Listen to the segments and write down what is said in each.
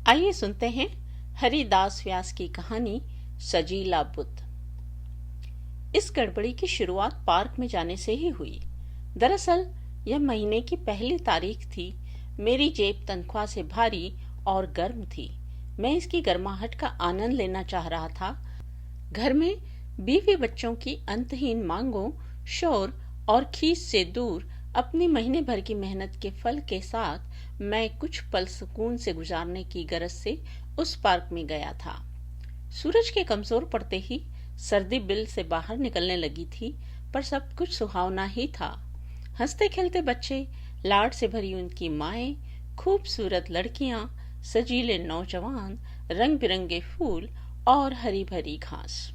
आइए सुनते हैं हरिदास व्यास की कहानी सजीला बुद्ध। इस गड़बड़ी की शुरुआत पार्क में जाने से ही हुई। दरअसल यह महीने की पहली तारीख थी। मेरी जेब तनख्वाह से भारी और गर्म थी। मैं इसकी गर्माहट का आनंद लेना चाह रहा था। घर में बीवी बच्चों की अंतहीन मांगों, शोर और खीस से दूर अपनी महीने भर की मेहनत के फल के साथ मैं कुछ पल सुकून से गुजारने की गरज से उस पार्क में गया था। सूरज के कमजोर पड़ते ही सर्दी बिल से बाहर निकलने लगी थी, पर सब कुछ सुहावना ही था। हंसते खेलते बच्चे, लाड से भरी उनकी माएं, खूबसूरत लड़कियां, सजीले नौजवान, रंग बिरंगे फूल और हरी भरी घास।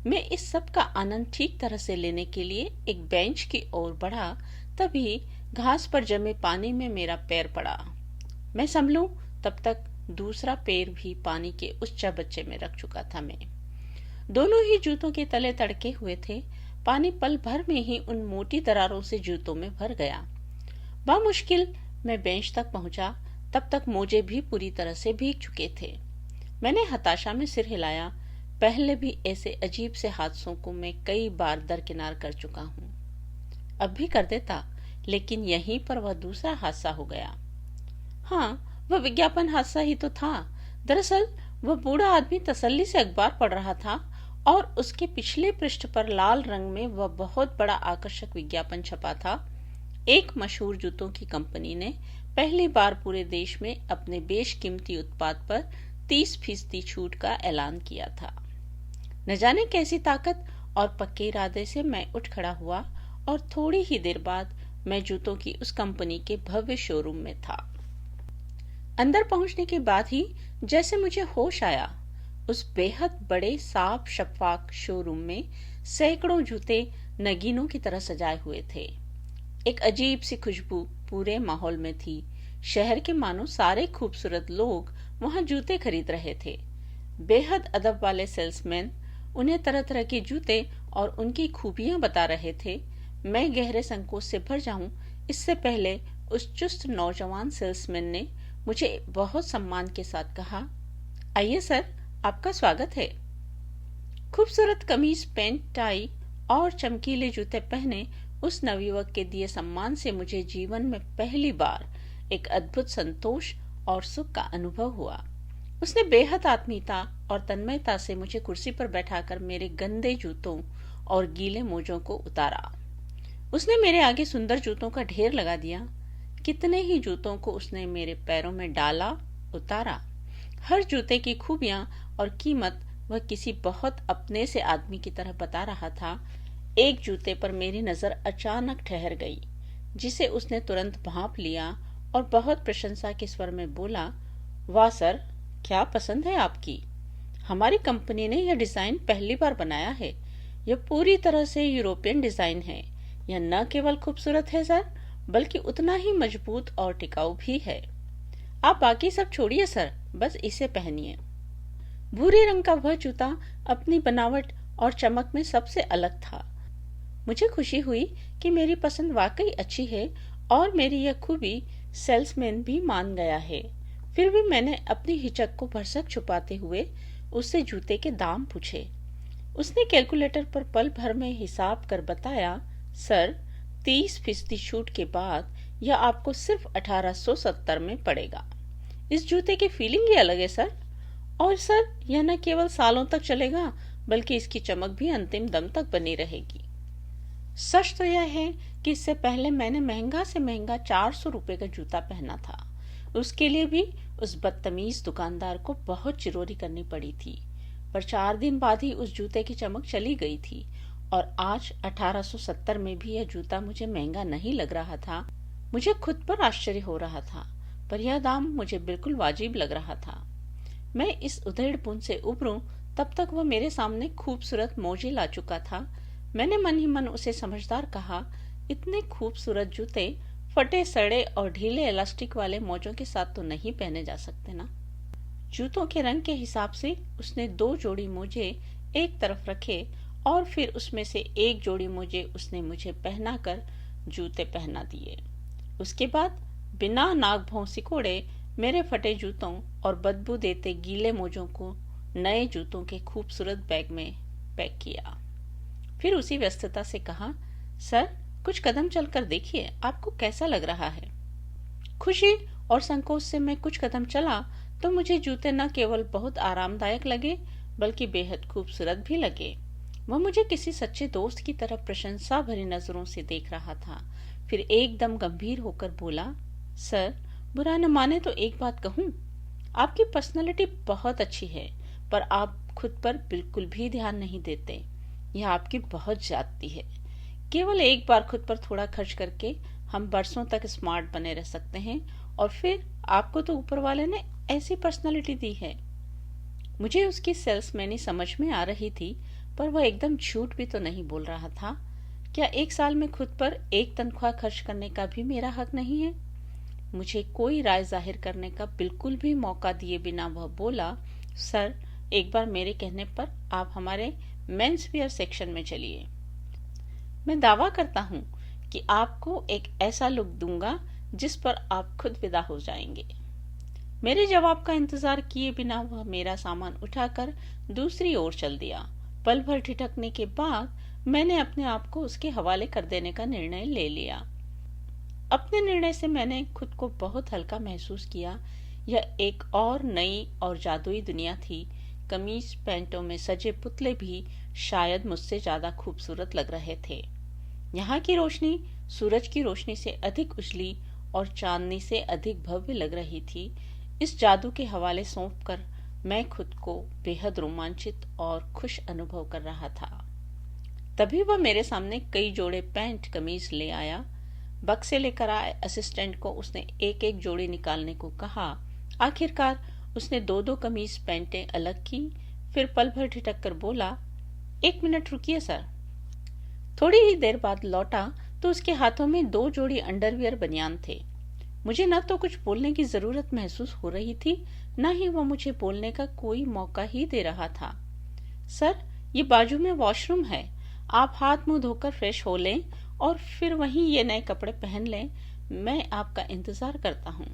मैं इस सब का आनंद ठीक तरह से लेने के लिए एक बेंच की ओर बढ़ा, तभी घास पर जमे पानी में मेरा पैर पड़ा। मैं संभलूं तब तक दूसरा पैर भी पानी के उस चबच्चे में रख चुका था। मैं दोनों ही जूतों के तले तड़के हुए थे। पानी पल भर में ही उन मोटी दरारों से जूतों में भर गया। बामुश्किल मैं बेंच तक पहुंचा, तब तक मोजे भी पूरी तरह से भीग चुके थे। मैंने हताशा में सिर हिलाया। पहले भी ऐसे अजीब से हादसों को मैं कई बार दरकिनार कर चुका हूँ। अब भी कर देता, लेकिन यहीं पर वह दूसरा हादसा हो गया। हाँ, वह विज्ञापन हादसा ही तो था। दरअसल वह बूढ़ा आदमी तसल्ली से अखबार पढ़ रहा था और उसके पिछले पृष्ठ पर लाल रंग में वह बहुत बड़ा आकर्षक विज्ञापन छपा था। एक मशहूर जूतों की कंपनी ने पहली बार पूरे देश में अपने बेशकीमती उत्पाद पर 30% छूट का ऐलान किया था। न जाने कैसी ताकत और पक्के इरादे से मैं उठ खड़ा हुआ और थोड़ी ही देर बाद मैं जूतों की उस कंपनी के भव्य शोरूम में था। अंदर पहुंचने के बाद ही जैसे मुझे होश आया। उस बेहद बड़े साफ शफाफ शोरूम में सैकड़ों जूते नगीनों की तरह सजाए हुए थे। एक अजीब सी खुशबू पूरे माहौल में थी। शहर के मानो सारे खूबसूरत लोग वहां जूते खरीद रहे थे। बेहद अदब वाले सेल्समैन उन्हें तरह तरह के जूते और उनकी खूबियां बता रहे थे। मैं गहरे संकोच से भर जाऊं इससे पहले उस चुस्त नौजवान सेल्समैन ने मुझे बहुत सम्मान के साथ कहा, आइए सर, आपका स्वागत है। खूबसूरत कमीज, पैंट, टाई और चमकीले जूते पहने उस नवयुवक के दिए सम्मान से मुझे जीवन में पहली बार एक अद्भुत संतोष और सुख का अनुभव हुआ। उसने बेहद आत्मीयता और तन्मयता से मुझे कुर्सी पर बैठाकर मेरे गंदे जूतों और गीले मोजों को उतारा। उसने मेरे आगे सुंदर जूतों का ढेर लगा दिया। कितने ही जूतों को उसने मेरे पैरों में डाला, उतारा। हर जूते की खूबियां और कीमत वह किसी बहुत अपने से आदमी की तरह बता रहा था। एक जूते पर मेरी नजर अचानक ठहर गई, जिसे उसने तुरंत भांप लिया और बहुत प्रशंसा के स्वर में बोला, वाह सर, क्या पसंद है आपकी। हमारी कंपनी ने यह डिजाइन पहली बार बनाया है। यह पूरी तरह से यूरोपियन डिजाइन है। यह न केवल खूबसूरत है सर, बल्कि उतना ही मजबूत और टिकाऊ भी है। आप बाकी सब छोड़िए सर, बस इसे पहनिए। भूरे रंग का वह जूता अपनी बनावट और चमक में सबसे अलग था। मुझे खुशी हुई कि मेरी पसंद वाकई अच्छी है और मेरी यह खूबी सेल्समैन भी मान गया है। फिर भी मैंने अपनी हिचक को भरसक छुपाते हुए उससे जूते के दाम पूछे। उसने कैलकुलेटर पर पल भर में हिसाब कर बताया, सर, 30% छूट के बाद यह आपको सिर्फ 1870 में पड़ेगा। इस जूते की फीलिंग ही अलग है सर। और सर, यह न केवल सालों तक चलेगा, बल्कि इसकी चमक भी अंतिम दम तक बनी रहेगी। सच तो यह है कि इससे पहले मैंने महंगा से महंगा 400 रुपए का जूता पहना था। उसके लिए भी उस बदतमीज दुकानदार को बहुत चिरोरी करनी पड़ी थी, पर 4 दिन बाद ही उस जूते की चमक चली गई थी और आज 1870 में भी यह जूता मुझे महंगा नहीं लग रहा था। मुझे खुद पर आश्चर्य हो रहा था, पर यह दाम मुझे बिल्कुल वाजिब लग रहा था। मैं इस उधेड़पुन से उबरूं तब तक वह मेरे सामने खूबसूरत मोजे ला चुका था। मैंने मन ही मन उसे समझदार कहा, इतने खूबसूरत जूते फटे सड़े और ढीले इलास्टिक वाले मोजों के साथ तो नहीं पहने जा सकते ना। जूतों के रंग के हिसाब से उसने 2 जोड़ी मोजे एक तरफ रखे और फिर उसमें से एक जोड़ी मोजे उसने मुझे पहनाकर जूते पहना दिए। उसके बाद बिना नाक भौं सिकोड़े मेरे फटे जूतों और बदबू देते गीले मोजों को नए जूतों के खूबसूरत बैग में पैक किया। फिर उसी व्यस्तता से कहा, सर कुछ कदम चलकर देखिए, आपको कैसा लग रहा है। खुशी और संकोच से मैं कुछ कदम चला तो मुझे जूते न केवल बहुत आरामदायक लगे बल्कि बेहद खूबसूरत भी लगे। वह मुझे किसी सच्चे दोस्त की तरह प्रशंसा भरी नजरों से देख रहा था। फिर एकदम गंभीर होकर बोला, सर बुरा न माने तो एक बात कहूं, आपकी पर्सनालिटी बहुत अच्छी है, पर आप खुद पर बिल्कुल भी ध्यान नहीं देते। यह आपकी बहुत ज्यादती है। केवल एक बार खुद पर थोड़ा खर्च करके हम बरसों तक स्मार्ट बने रह सकते हैं, और फिर आपको तो ऊपर वाले ने ऐसी पर्सनालिटी दी है। मुझे उसकी सेल्समैनी समझ में आ रही थी, पर वह एकदम झूठ भी तो नहीं बोल रहा था। क्या एक साल में खुद पर एक तनख्वाह खर्च करने का भी मेरा हक नहीं है? मुझे कोई राय जाहिर करने का बिल्कुल भी मौका दिए बिना वह बोला, सर एक बार मेरे कहने पर आप हमारे मेंस वियर सेक्शन में चलिए। मैं दावा करता हूँ कि आपको एक ऐसा लुक दूंगा जिस पर आप खुद विदा हो जाएंगे। मेरे जवाब का इंतजार किए बिना वह मेरा सामान उठाकर दूसरी ओर चल दिया। पल भर ठिठकने के बाद मैंने अपने आप को उसके हवाले कर देने का निर्णय ले लिया। अपने निर्णय से मैंने खुद को बहुत हल्का महसूस किया। यह एक और नई और जादुई दुनिया थी। कमीज पैंटों में सजे पुतले भी शायद मुझसे ज्यादा खूबसूरत लग रहे थे। यहाँ की रोशनी सूरज की रोशनी से अधिक उजली और चांदनी से अधिक भव्य लग रही थी। इस जादू के हवाले सौंप कर मैं खुद को बेहद रोमांचित और खुश अनुभव कर रहा था। तभी वह मेरे सामने कई जोड़े पैंट कमीज ले आया। बक्से लेकर आए असिस्टेंट को उसने एक एक जोड़ी निकालने को कहा। आखिरकार उसने दो दो कमीज पैंटें अलग की। फिर पल भर ठिठक कर बोला, एक मिनट रुकिए सर। थोड़ी ही देर बाद लौटा तो उसके हाथों में दो जोड़ी अंडरवियर बनियान थे। मुझे न तो कुछ बोलने की जरूरत महसूस हो रही थी, न ही वह मुझे बोलने का कोई मौका ही दे रहा था। सर ये बाजू में वॉशरूम है, आप हाथ मुंह धोकर फ्रेश हो लें और फिर वहीं ये नए कपड़े पहन लें। मैं आपका इंतजार करता हूँ।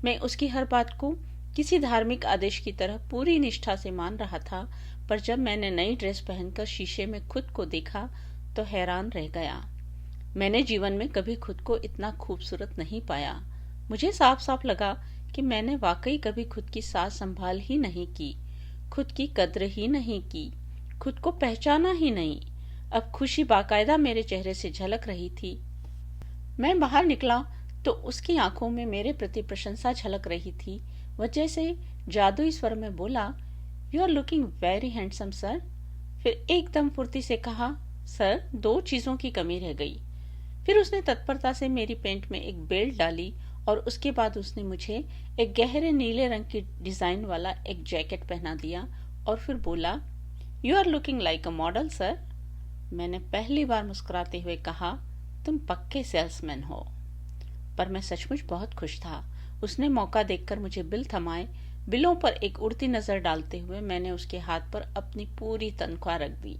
मैं उसकी हर बात को किसी धार्मिक आदेश की तरह पूरी निष्ठा से मान रहा था, पर जब मैंने नई ड्रेस पहनकर शीशे में खुद को देखा तो हैरान रह गया। मैंने जीवन में कभी खुद को इतना खूबसूरत नहीं पाया। मुझे साफ साफ लगा कि मैंने वाकई कभी खुद की साज संभाल ही नहीं की, खुद की कद्र ही नहीं की, खुद को पहचाना ही नहीं। अब खुशी बाकायदा मेरे चेहरे से झलक रही थी। मैं बाहर निकला तो उसकी आंखों में मेरे प्रति प्रशंसा झलक रही थी। वह जैसे जादुई स्वर में बोला, you are looking very handsome sir. फिर एकदम फुर्ती से कहा, सर दो चीजों की कमी रह गई। फिर उसने तत्परता से मेरी पेंट में एक बेल्ट डाली और उसके बाद उसने मुझे एक गहरे नीले रंग की डिजाइन वाला एक जैकेट पहना दिया और फिर बोला, you are looking like a model sir. मैंने पहली बार मुस्कुराते हुए कहा, तुम पक्के सेल्समैन हो। पर मैं सचमुच बहुत खुश था। उसने मौका देखकर मुझे बिल थमाए। बिलों पर एक उड़ती नजर डालते हुए मैंने उसके हाथ पर अपनी पूरी तनख्वाह रख दी।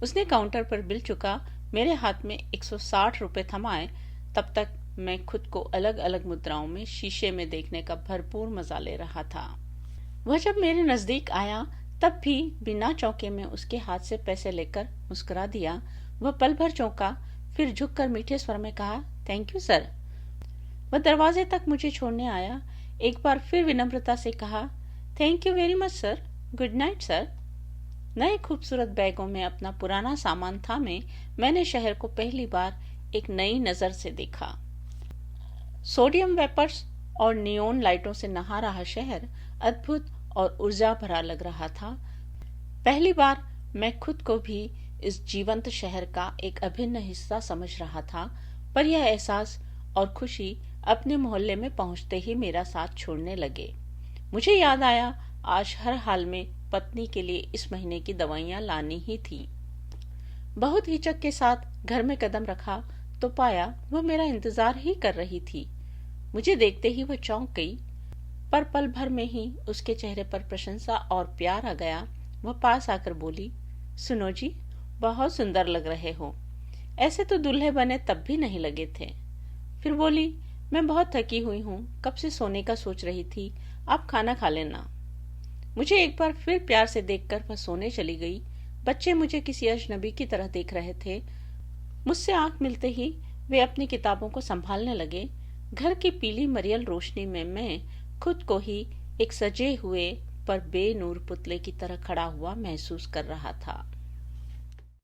उसने काउंटर पर बिल चुका, मेरे हाथ में 160 रुपए थमाए। तब तक मैं खुद को अलग अलग मुद्राओं में शीशे में देखने का भरपूर मजा ले रहा था। वह जब मेरे नजदीक आया तब भी बिना चौंके में उसके हाथ से पैसे लेकर मुस्कुरा दिया। वह पल भर चौंका, फिर झुककर मीठे स्वर में कहा, थैंक यू सर। वह दरवाजे तक मुझे छोड़ने आया। एक बार फिर विनम्रता से कहा, thank you very much sir, good night sir. नए खूबसूरत बैगों में अपना पुराना सामान थामे मैंने शहर को पहली बार एक नई नजर से देखा। सोडियम वेपर्स और नियोन लाइटों से नहा रहा शहर अद्भुत और ऊर्जा भरा लग रहा था। पहली बार मैं खुद को भी इस जीवंत शहर का एक अभिन्न हिस्सा समझ रहा था, पर यह एहसास और खुशी अपने मोहल्ले में पहुंचते ही मेरा साथ छोड़ने लगे। मुझे याद आया, आज हर हाल में पत्नी के लिए इस महीने की दवाइयां लानी ही थी। बहुत हिचक के साथ घर में कदम रखा तो पाया वह मेरा इंतजार ही कर रही थी। मुझे देखते ही वह चौंक गई, पर पल भर में ही उसके चेहरे पर प्रशंसा और प्यार आ गया। वह पास आकर बोली, सुनो जी, बहुत सुंदर लग रहे हो। ऐसे तो दूल्हे बने तब भी नहीं लगे थे। फिर बोली, मैं बहुत थकी हुई हूँ, कब से सोने का सोच रही थी। आप खाना खा लेना। मुझे एक बार फिर प्यार से देखकर वह सोने चली गई। बच्चे मुझे किसी अजनबी की तरह देख रहे थे। मुझसे आंख मिलते ही वे अपनी किताबों को संभालने लगे। घर की पीली मरियल रोशनी में मैं खुद को ही एक सजे हुए पर बेनूर पुतले की तरह खड़ा हुआ महसूस कर रहा था।